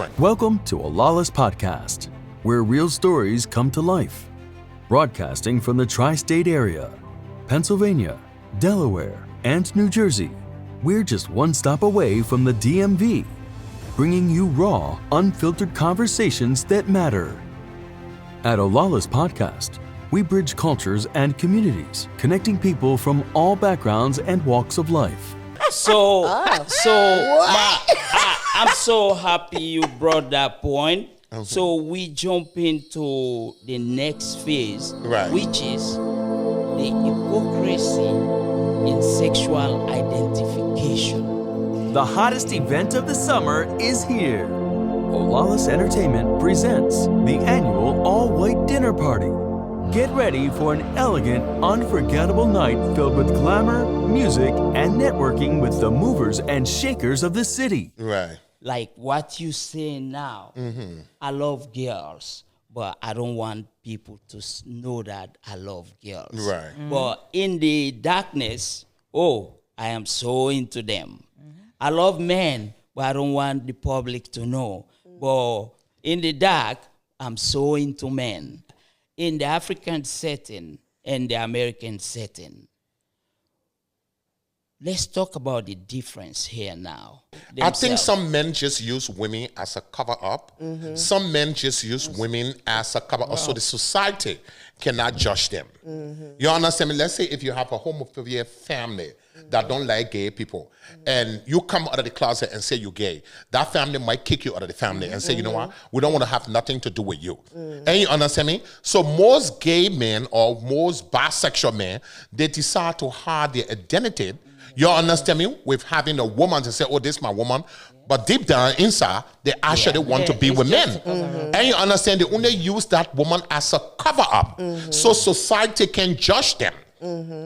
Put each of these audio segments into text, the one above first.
Welcome to a Lawless Podcast, where real stories come to life. Broadcasting from the tri-state area, Pennsylvania, Delaware, and New Jersey. We're just one stop away from the DMV, bringing you raw, unfiltered conversations that matter. At a Lawless Podcast, we bridge cultures and communities, connecting people from all backgrounds and walks of life. I'm so happy you brought that point. Okay. So we jump into the next phase, Right. which is the hypocrisy in sexual identification. The hottest event of the summer is here. Lawless Entertainment presents the annual all-white dinner party. Get ready for an elegant, unforgettable night filled with glamour, music, and networking with the movers and shakers of the city. Right. Like what you say now, I love girls, but I don't want people to know that I love girls. Right. But in the darkness, I am so into them. I love men, but I don't want the public to know. But in the dark, I'm so into men. In the African setting and the American setting, let's talk about the difference here now. I think some men just use women as a cover up. Some men just use women as a cover up. So the society cannot judge them. You understand me? Let's say if you have a homophobia family that don't like gay people, and you come out of the closet and say you're gay, that family might kick you out of the family and say, you know what, we don't want to have nothing to do with you. And you understand me? So most gay men or most bisexual men, they decide to hide their identity. You understand me? With having a woman to say, oh, this is my woman. But deep down inside, they actually want to be with men. And you understand, they only use that woman as a cover up. So society can judge them.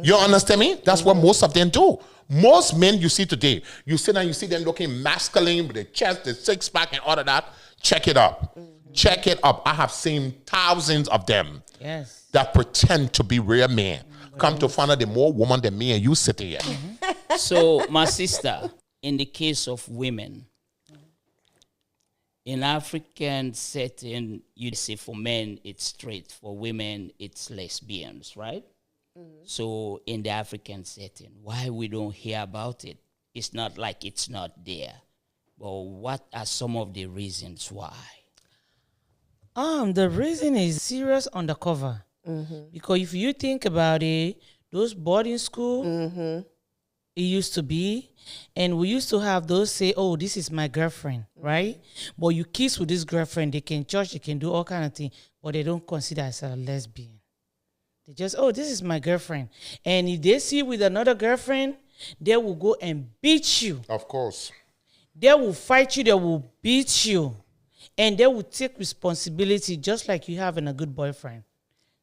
You understand me? That's what most of them do. Most men you see today, you sit and you see them looking masculine with the chest, the six pack and all of that. Check it up. Check it up. I have seen thousands of them that pretend to be real men. Come to find out they're more woman than me and you sitting here. So, my sister, in the case of women, in African setting, you say for men it's straight, for women it's lesbians, right? So in the African setting, why we don't hear about it? It's not like it's not there. But what are some of the reasons why? The reason is serious undercover. Because if you think about it, those boarding school, it used to be, and we used to have those say, oh, this is my girlfriend, right? But you kiss with this girlfriend, they can church, they can do all kind of things, but they don't consider as a lesbian. They just, oh, this is my girlfriend. And if they see you with another girlfriend, they will go and beat you. Of course. They will fight you, they will beat you. And they will take responsibility just like you having a good boyfriend.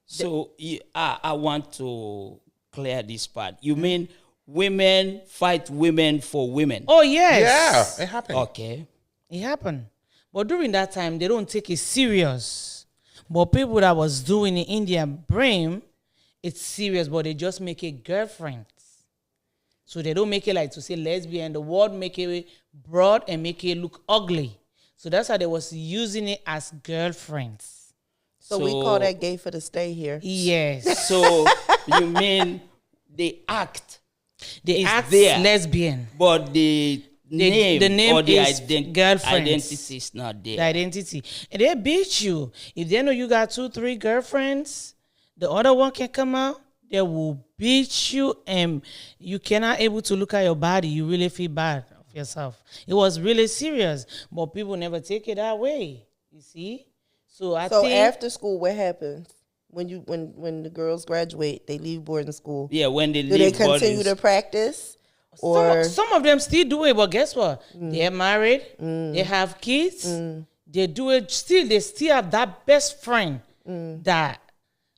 So I want to clear this part. You mean women fight women for women? Oh, yes. Yeah, it happened. Okay. It happened. But during that time, they don't take it serious. But people that was doing in India brain, it's serious, but they just make it girlfriends. So they don't make it like to say lesbian. The word make it broad and make it look ugly. So that's how they was using it as girlfriends. So we call that gay for the stay here. Yes. So you mean they act? They It's act there. lesbian. But the name or the is girlfriends. identity is not there. The identity. And they beat you. If they know you got 2-3 girlfriends, the other one can come out, they will beat you and you cannot able to look at your body. You really feel bad of yourself. It was really serious, but people never take it that way. You see? So I think after school, what happens? When the girls graduate, they leave boarding school. Yeah, when they Do leave they continue bodies. to practice? Or some of them still do it, but guess what? They're married, they have kids, they do it still, they still have that best friend that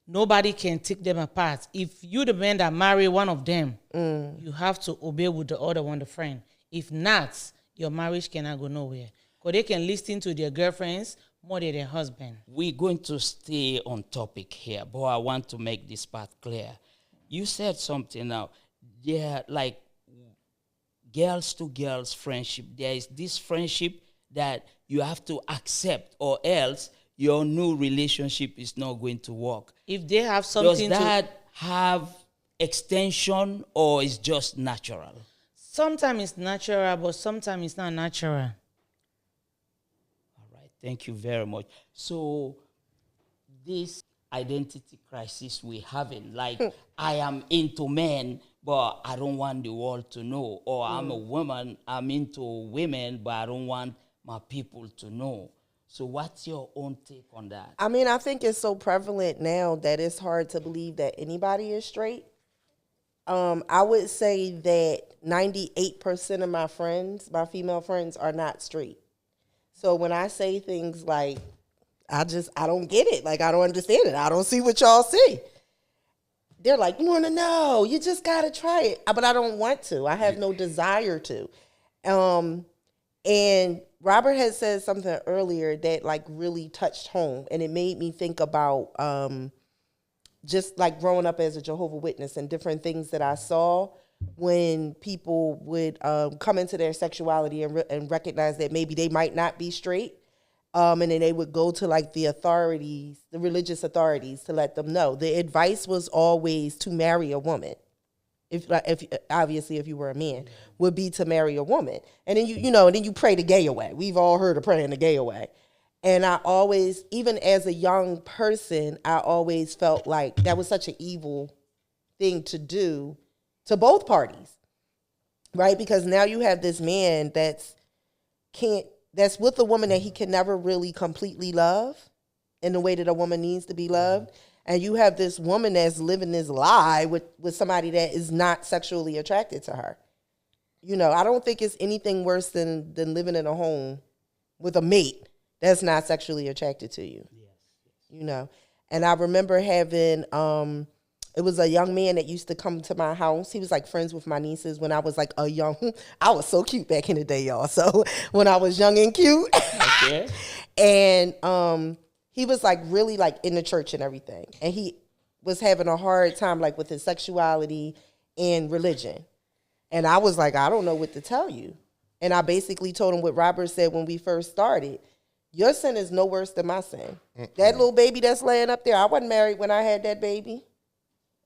nobody can take them apart. If you the man that marry one of them, you have to obey with the other one, the friend. If not, your marriage cannot go nowhere. Because they can listen to their girlfriends more than their husband. We're going to stay on topic here, but I want to make this part clear. You said something now. They're like girls to girls friendship. There is this friendship that you have to accept, or else your new relationship is not going to work. If they have Does something that have extension, or is just natural? sometimes it's natural, but sometimes it's not natural. All right, thank you very much. So this identity crisis we're having, like I am into men, but I don't want the world to know, or I'm a woman, I'm into women, but I don't want my people to know. So what's your own take on that? I mean, I think it's so prevalent now that it's hard to believe that anybody is straight. I would say that 98% of my friends, my female friends, are not straight. So when I say things like, I don't get it. Like, I don't understand it. I don't see what y'all see. They're like, you want to know? You just got to try it. But I don't want to. I have no desire to. And Robert had said something earlier that like really touched home, and it made me think about just like growing up as a Jehovah's Witness and different things that I saw when people would come into their sexuality and recognize that maybe they might not be straight. And then they would go to like the authorities, the religious authorities, to let them know. The advice was always to marry a woman. If obviously if you were a man, would be to marry a woman. And then then you pray the gay away. We've all heard of praying the gay away. And I always, even as a young person, I always felt like that was such an evil thing to do to both parties, right? Because now you have this man that's with a woman that he can never really completely love in the way that a woman needs to be loved. And you have this woman that's living this lie with somebody that is not sexually attracted to her. I don't think it's anything worse than living in a home with a mate that's not sexually attracted to you. Yes. And I remember having, it was a young man that used to come to my house. He was like friends with my nieces when I was like I was so cute back in the day, y'all. So when I was young and cute. Okay. And he was like really like in the church and everything. And he was having a hard time like with his sexuality and religion. And I was like, I don't know what to tell you. And I basically told him what Robert said when we first started. Your sin is no worse than my sin. That little baby that's laying up there, I wasn't married when I had that baby.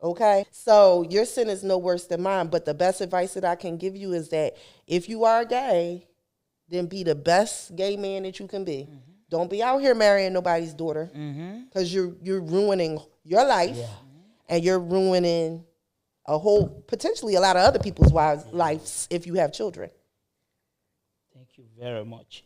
Okay? So your sin is no worse than mine. But the best advice that I can give you is that if you are gay, then be the best gay man that you can be. Mm-hmm. Don't be out here marrying nobody's daughter, because you're ruining your life, and you're ruining potentially a lot of other people's lives if you have children. Thank you very much.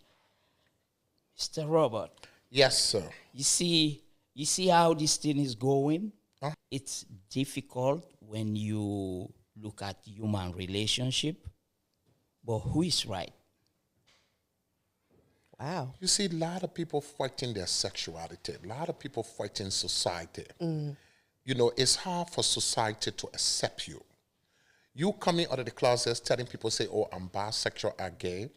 Mr. Robert. Yes, sir. You see how this thing is going? Huh? It's difficult when you look at human relationship, but who is right? Wow. You see, a lot of people fighting their sexuality. A lot of people fighting society. It's hard for society to accept you. You coming out of the closet telling people, say, oh, I'm bisexual, I'm gay.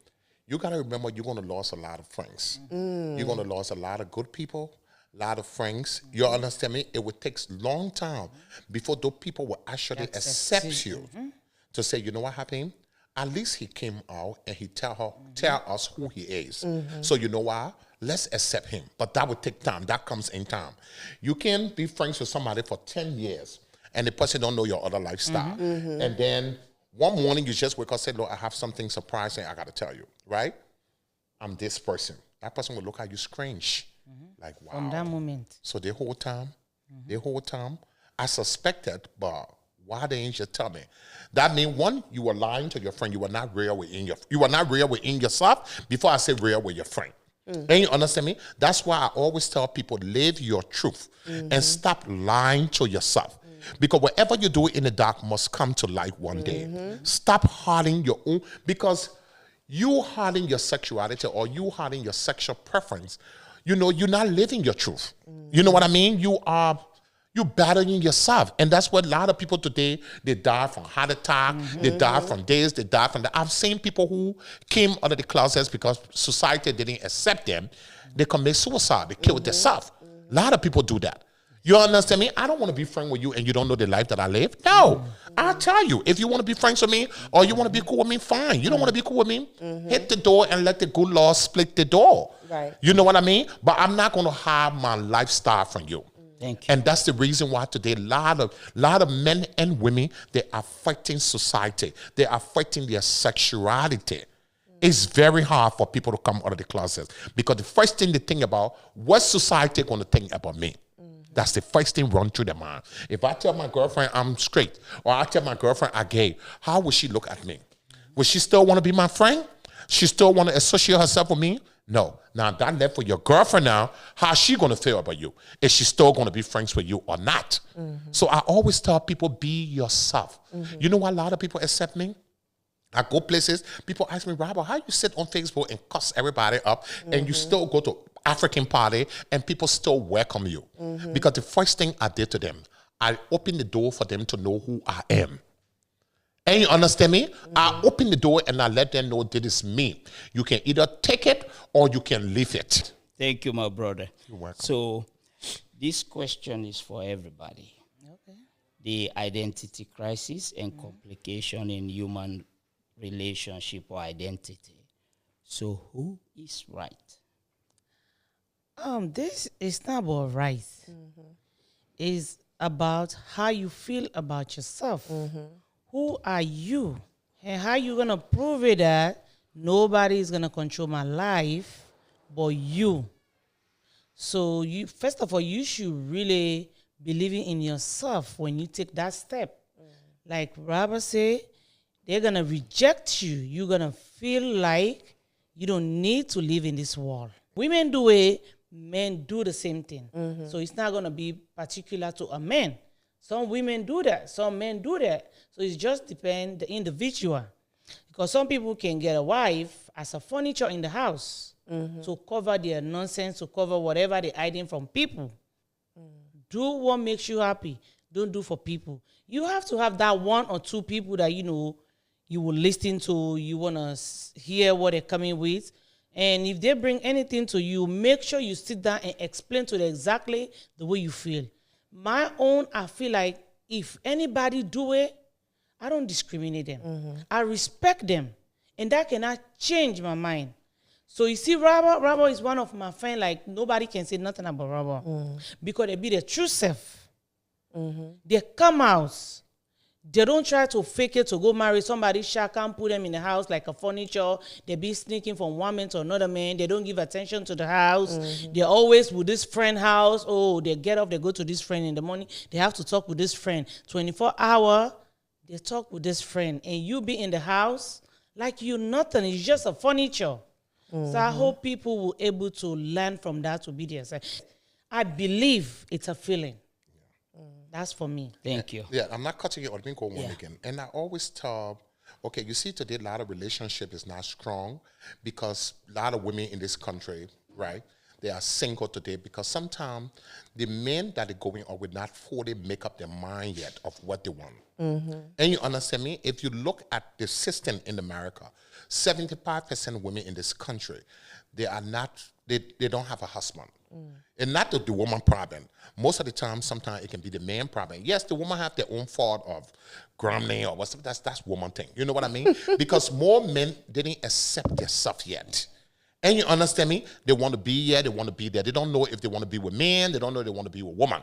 You got to remember you're going to lose a lot of friends. You're going to lose a lot of good people, a lot of friends. You understand me? It would take a long time before those people will actually accept you to say, you know what happened? At least he came out and he tell us who he is. So you know what? Let's accept him. But that would take time. That comes in time. You can be friends with somebody for 10 years and the person don't know your other lifestyle. And then one morning you just wake up and say, look, I have something surprising I got to tell you, right? I'm this person. That person will look at you strange. Like, wow. From that moment. So the whole time, I suspected, but why they ain't just tell me? That means, one, you were lying to your friend. You were not real within yourself before I say real with your friend. And you understand me? That's why I always tell people, live your truth and stop lying to yourself. Because whatever you do in the dark must come to light one day. Stop hiding your own, because you hiding your sexuality or you hiding your sexual preference, you're not living your truth. You know what I mean? You're battling yourself. And that's what a lot of people today, they die from heart attack, they die from this, they die from that. I've seen people who came out of the closets because society didn't accept them. They commit suicide, they kill themselves. A lot of people do that. You understand me? I don't want to be friends with you and you don't know the life that I live. No. I'll tell you. If you want to be friends with me or you want to be cool with me, fine. You don't want to be cool with me? Hit the door and let the good Lord split the door. Right. You know what I mean? But I'm not going to hide my lifestyle from you. Thank you. And that's the reason why today a lot of men and women, they are fighting society. They are fighting their sexuality. It's very hard for people to come out of the closet because the first thing they think about, what society going to think about me? That's the first thing run through their mind. If I tell my girlfriend I'm straight or I tell my girlfriend I'm gay, how will she look at me? Will she still want to be my friend? She still want to associate herself with me? No. Now that left for your girlfriend now, how's she going to feel about you? Is she still going to be friends with you or not? So I always tell people, be yourself. You know why a lot of people accept me? I go places, people ask me, Robert, how you sit on Facebook and cuss everybody up and you still go to African party and people still welcome you? Because the first thing I did to them, I opened the door for them to know who I am. And you understand me? I open the door and I let them know this is me. You can either take it or you can leave it. Thank you, my brother. You're welcome. So this question is for everybody. Okay. The identity crisis and complication in human relationship or identity. So who is right? This is not about right. It's about how you feel about yourself. Who are you? And how you gonna prove it that nobody is gonna control my life but you? So you first of all, you should really believe in yourself when you take that step. Like Robert said, they're going to reject you. You're going to feel like you don't need to live in this world. Women do it, men do the same thing. So it's not going to be particular to a man. Some women do that. Some men do that. So it just depends the individual. Because some people can get a wife as a furniture in the house to cover their nonsense, to cover whatever they're hiding from people. Do what makes you happy. Don't do for people. You have to have that one or two people that, you know, you will listen to, you want to hear what they're coming with. And if they bring anything to you, make sure you sit down and explain to them exactly the way you feel. My own, I feel like if anybody do it, I don't discriminate them. I respect them. And that cannot change my mind. So you see, Robert is one of my friends, like nobody can say nothing about Robert. Because they be their true self. They come out. They don't try to fake it to go marry somebody. Can't put them in the house like a furniture. They be sneaking from one man to another man. They don't give attention to the house. They're always with this friend house. Oh, they get up, they go to this friend in the morning. They have to talk with this friend. 24 hours, they talk with this friend. And you be in the house like you nothing. It's just a furniture. So I hope people will able to learn from that to be their self. I believe it's a feeling. That's for me. Thank you. Yeah, I'm not cutting it or being going again. And I always tell, okay, you see today a lot of relationship is not strong because a lot of women in this country, right, they are single today because sometimes the men that are going out will not fully make up their mind yet of what they want. And you understand me? If you look at the system in America, 75% of women in this country, they are not, they don't have a husband. And not the woman problem. Most of the time, sometimes it can be the man problem. Yes, the woman have their own fault of grumbling or whatever. That's woman thing. You know what I mean? Because more men didn't accept themselves yet. And you understand me? They want to be here, they want to be there. They don't know if they want to be with men. They don't know if they want to be with woman.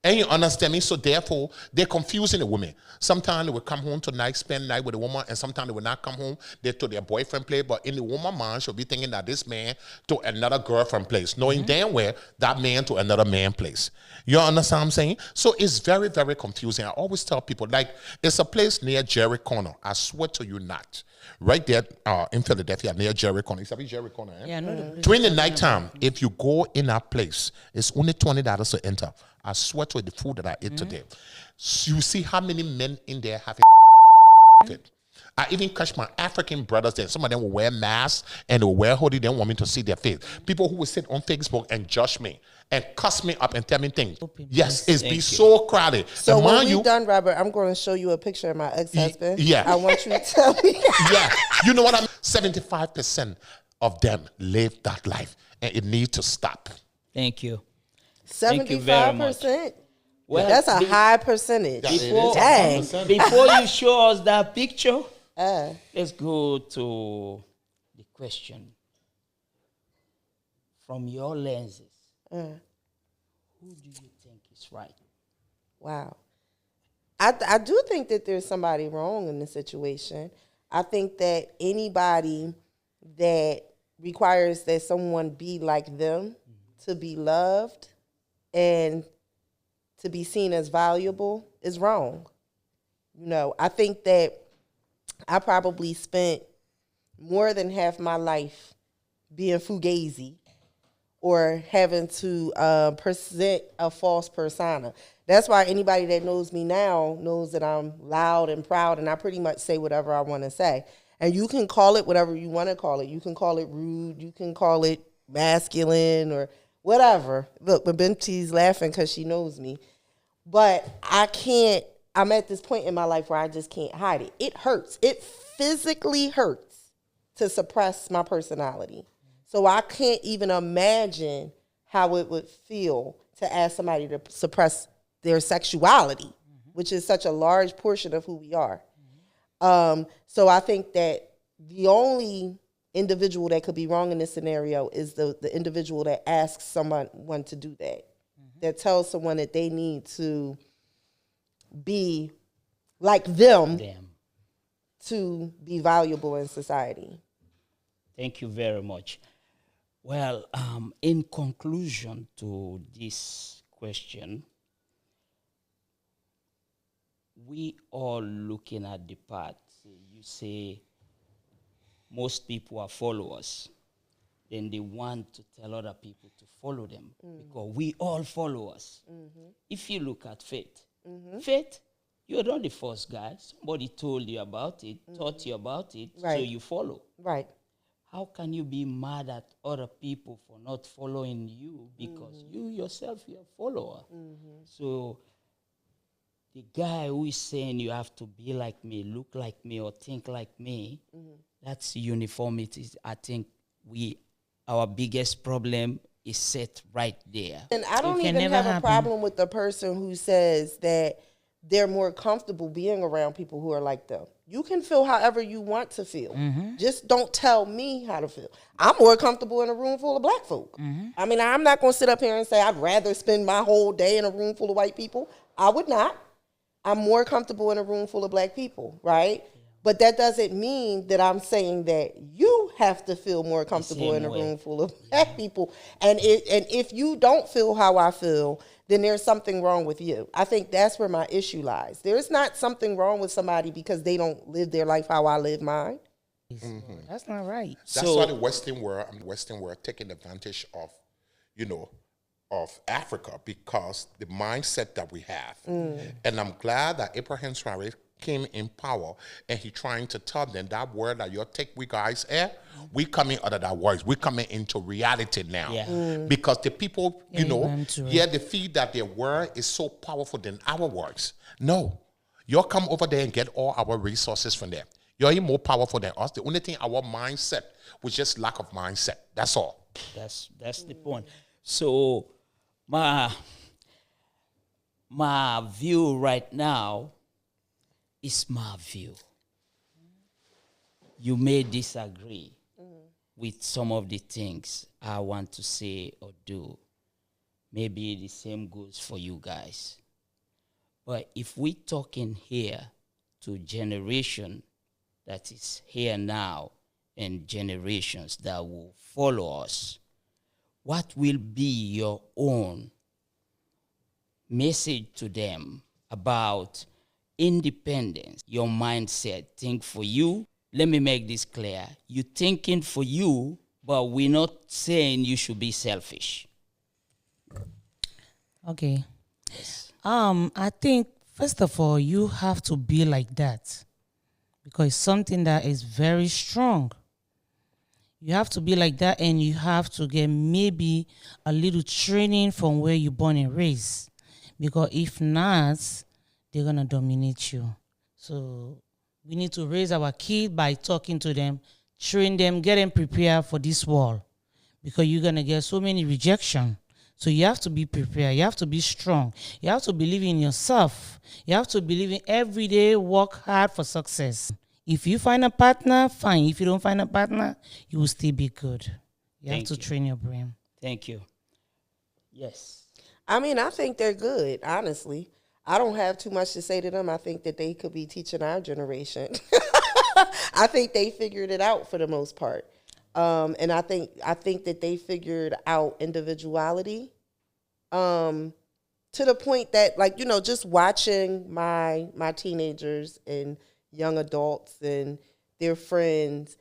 And you understand me? So therefore, they're confusing the women. Sometimes they will come home tonight, spend night with a woman, and sometimes they will not come home. They to their boyfriend place, but in the woman mind, she'll be thinking that this man to another girlfriend place, knowing damn well that man to another man place. You understand what I'm saying? So it's very, very confusing. I always tell people, like, it's a place near Jerry Corner. I swear to you not. Right there in Philadelphia, near Jerry Corner. It's a Jerry Corner, eh? Yeah, During the nighttime, if you go in that place, it's only $20 to enter. I swear to the food that I ate today. So you see how many men in there having it. I even catch my African brothers there. Some of them will wear masks and they will wear hoodie. They don't want me to see their face. People who will sit on Facebook and judge me and cuss me up and tell me things. Yes, it's be so crowded. So when we're done, Robert, I'm going to show you a picture of my ex-husband. Yeah. I want you to tell me. Yeah. You know what I mean? 75% of them live that life and it needs to stop. Thank you. Thank you very much. 75%. Well, That's a high percentage. Yeah, it is Before- 100%. Before you show us that picture, Uh, let's go to the question. From your lenses, who do you think is right? wow. I do think that there's somebody wrong in the situation. I think that anybody that requires that someone be like them to be loved and to be seen as valuable is wrong. You know, I think that I probably spent more than half my life being fugazi or having to present a false persona. That's why anybody that knows me now knows that I'm loud and proud, and I pretty much say whatever I want to say. And you can call it whatever you want to call it. You can call it rude. You can call it masculine or whatever. Look, but Benti's laughing because she knows me. But I can't, I'm at this point in my life where I just can't hide it. It hurts. It physically hurts to suppress my personality. So I can't even imagine how it would feel to ask somebody to suppress their sexuality, which is such a large portion of who we are. So I think that the only individual that could be wrong in this scenario is the individual that asks someone to do that, that tells someone that they need to be like them Damn. to be valuable in society. Thank you very much. Well, in conclusion to this question, we all looking at the path. You say most people are followers. Then they want to tell other people to follow them because we all followers. If you look at faith, faith, you're not the first guy. Somebody told you about it, taught you about it, so Right. you follow. Right. How can you be mad at other people for not following you because you yourself, you're a follower? So the guy who is saying you have to be like me, look like me, or think like me, that's uniformity. I think our biggest problem is set right there. And I don't It can even never have a happen. problem with the person who says that they're more comfortable being around people who are like them. You can feel however you want to feel. Just don't tell me how to feel. I'm more comfortable in a room full of black folk. I mean, I'm not going to sit up here and say I'd rather spend my whole day in a room full of white people. I would not. I'm more comfortable in a room full of black people, right? But that doesn't mean that I'm saying that you have to feel more comfortable in a way. room full of black people. And if you don't feel how I feel, then there's something wrong with you. I think that's where my issue lies. There's not something wrong with somebody because they don't live their life how I live mine. That's not right. That's So- why the Western world taking advantage of, of Africa because the mindset that we have. And I'm glad that Abraham Traore came in power and he trying to tell them that word that you take we guys we coming out of that words. We coming into reality now. Yeah. Because the people, Amen to it. they feel that their word is so powerful than our words. No. You'll come over there and get all our resources from there. You're even more powerful than us. The only thing our mindset was just lack of mindset. That's all. That's the point. So my view right now is my view. You may disagree with some of the things I want to say or do. Maybe the same goes for you guys. But if we talking here to generation that is here now and generations that will follow us, what will be your own message to them about independence, your mindset? Think for you. Let me make this clear. You're thinking for you, but we're not saying you should be selfish. Okay. I think first of all, you have to be like that because it's something that is very strong. You have to be like that, and you have to get maybe a little training from where you're born and raised. Because if not, they're gonna dominate you. So we need to raise our kids by talking to them, train them, get them prepared for this world. Because you're gonna get so many rejection. So you have to be prepared. You have to be strong. You have to believe in yourself. You have to believe in every day, work hard for success. If you find a partner, fine. If you don't find a partner, you will still be good. You have to train your brain. Thank you. Yes. I mean, I think they're good, honestly. I don't have too much to say to them. I think that they could be teaching our generation. I think they figured it out for the most part. And I think that they figured out individuality to the point that, like, you know, just watching my teenagers and young adults and their friends,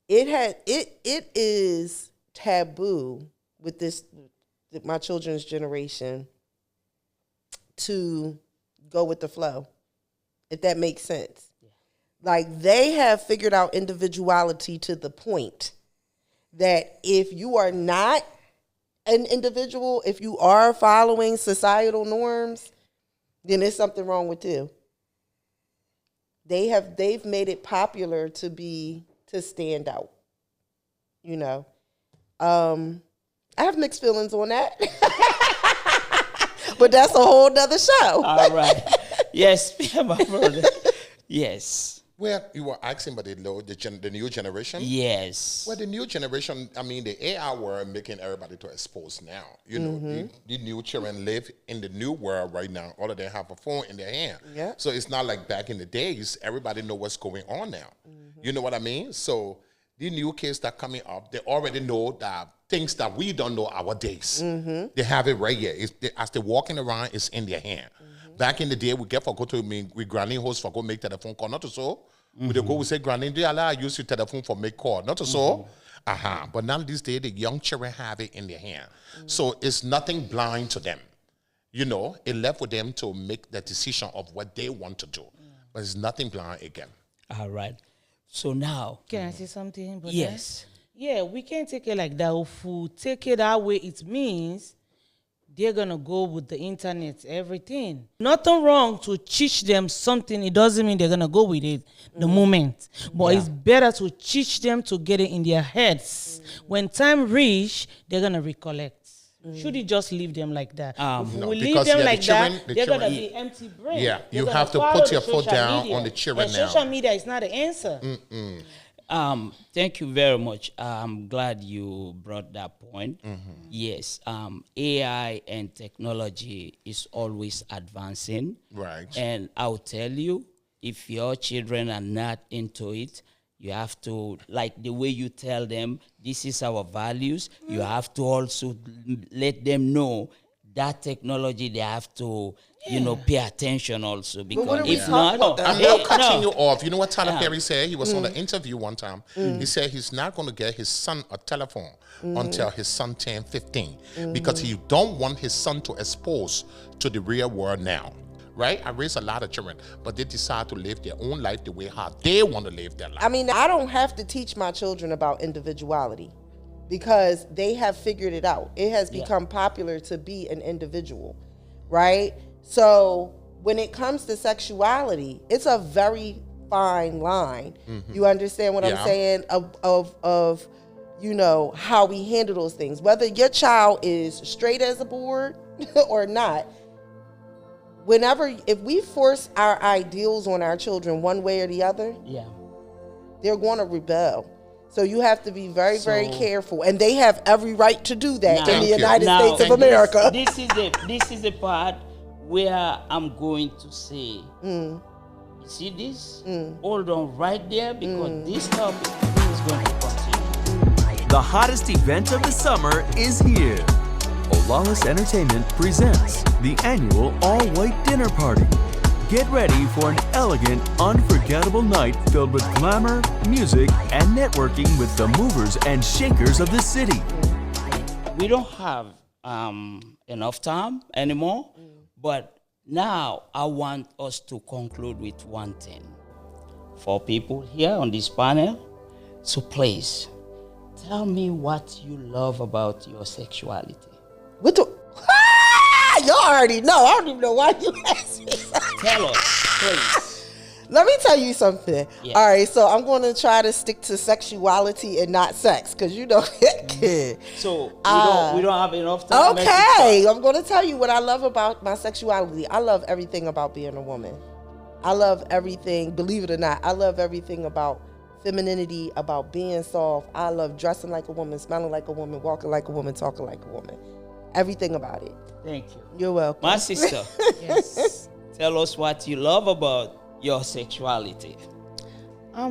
it is taboo with my children's generation to go with the flow, if that makes sense. Yeah. Like, they have figured out individuality to the point that if you are not an individual, if you are following societal norms, then there's something wrong with you. They've made it popular to stand out. You know. I have mixed feelings on that. But that's a whole nother show. All right. Yes, my brother. Yes. Well, you were asking about the new generation? Yes. Well, the new generation, I mean, the AI world making everybody to expose now. You know, the new children live in the new world right now. All of them have a phone in their hand. Yeah. So it's not like back in the days, everybody know what's going on now. You know what I mean? So the new kids that are coming up, they already know that things that we don't know nowadays. They have it right here. As they're walking around, it's in their hand. Back in the day, we get for go to we granny host for go make telephone call. Not to so. We go, we say, granny, do you allow use your telephone for make call? Not to so. But now these days, the young children have it in their hand. So it's nothing blind to them. You know, it left with them to make the decision of what they want to do. But it's nothing blind again. All right. So now. Can I say something? Yes. Yeah, we can't take it like that. If we take it that way, it means they're going to go with the internet, everything. Nothing wrong to teach them something. It doesn't mean they're going to go with it the moment. But it's better to teach them to get it in their heads. When time reach, they're going to recollect. Should you just leave them like that? If No, we leave because, them yeah, like the children- that, the they're going to children- be empty brain. Yeah, They're you gonna have to follow put your the foot social down media. on the children And now. social media is not the answer. Thank you very much. I'm glad you brought that point. Yes, AI and technology is always advancing. Right. And I'll tell you, if your children are not into it, you have to, like the way you tell them, this is our values, you have to also let them know that technology, they have to, you know, pay attention also. Because what are we if talking not, about? I'm not cutting you off. You know what Tyler Perry said? He was on an interview one time. He said he's not going to get his son a telephone until his son turned 15 because he don't want his son to expose to the real world now. Right? I raise a lot of children, but they decide to live their own life the way how they want to live their life. I mean, I don't have to teach my children about individuality because they have figured it out. It has become popular to be an individual, right? So when it comes to sexuality, it's a very fine line. You understand what I'm saying? Of you know, how we handle those things. Whether your child is straight as a board or not, if we force our ideals on our children one way or the other, they're going to rebel. So you have to be very, very careful, and they have every right to do that in the United States of America. This is the part where I'm going to say, you see this? Hold on right there, because this topic is going to continue. The hottest event of the summer is here. Olalis Entertainment presents the annual all-white dinner party. Get ready for an elegant, unforgettable night filled with glamour, music, and networking with the movers and shakers of the city. We don't have enough time anymore, but now I want us to conclude with one thing. For people here on this panel, so please, tell me what you love about your sexuality. What the? Y'all already know. I don't even know why you asked me. Tell us, please. Let me tell you something. Yeah. All right, so I'm going to try to stick to sexuality and not sex, because you know, So we don't have enough time. okay, I'm going to tell you what I love about my sexuality. I love everything about being a woman. I love everything, believe it or not. I love everything about femininity, about being soft. I love dressing like a woman, smelling like a woman, walking like a woman, talking like a woman. Everything about it. Thank you. You're welcome. My sister, Yes. tell us what you love about your sexuality.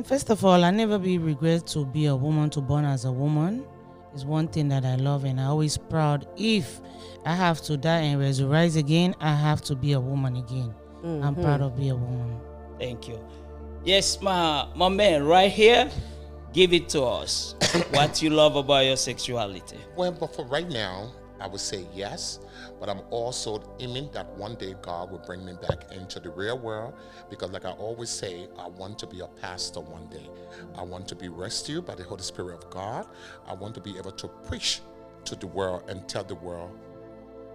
First of all, I never be regret to be a woman, to born as a woman. It's one thing that I love, and I always proud. If I have to die and resurrect again, I have to be a woman again. I'm proud of being a woman. Thank you. Yes, my man, right here, give it to us. What you love about your sexuality. Well, but for right now, I would say yes, but I'm also aiming that one day God will bring me back into the real world, because like I always say, I want to be a pastor one day. I want to be rescued by the Holy Spirit of God. I want to be able to preach to the world and tell the world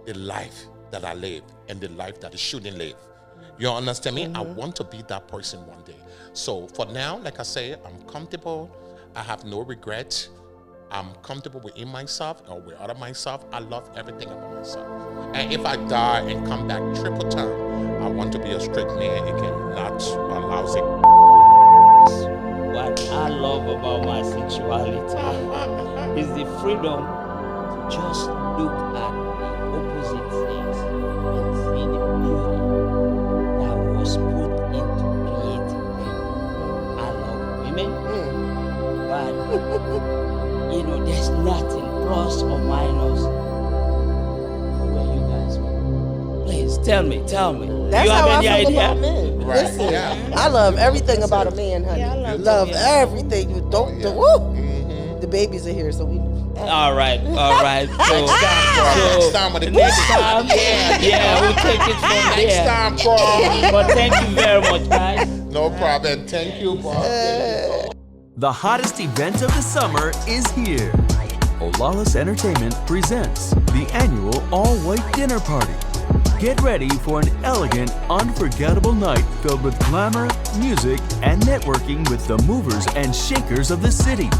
the life that I live and the life that it shouldn't live. You understand me? I want to be that person one day. So for now, like I say, I'm comfortable. I have no regret. I'm comfortable within myself or with other myself. I love everything about myself. And if I die and come back triple time, I want to be a straight man again, not a lousy. What I love about my sexuality is the freedom to just look at the opposite sex and see the beauty that was put into creating them. I love women, but you know, there's nothing plus or minus where you guys go. Please tell me. That's you how have I any feel idea? about men. Right, Listen, yeah. I love everything about a man, honey. Yeah, I love love everything. Don't yeah. woo. The babies are here, so we. All right. Next time with the Next time, yeah, we'll take it from Next there. time, bro. But thank you very much, guys. No problem. Thank you, bro. The hottest event of the summer is here. Olalis Entertainment presents the annual all-white dinner party. Get ready for an elegant, unforgettable night filled with glamour, music, and networking with the movers and shakers of the city.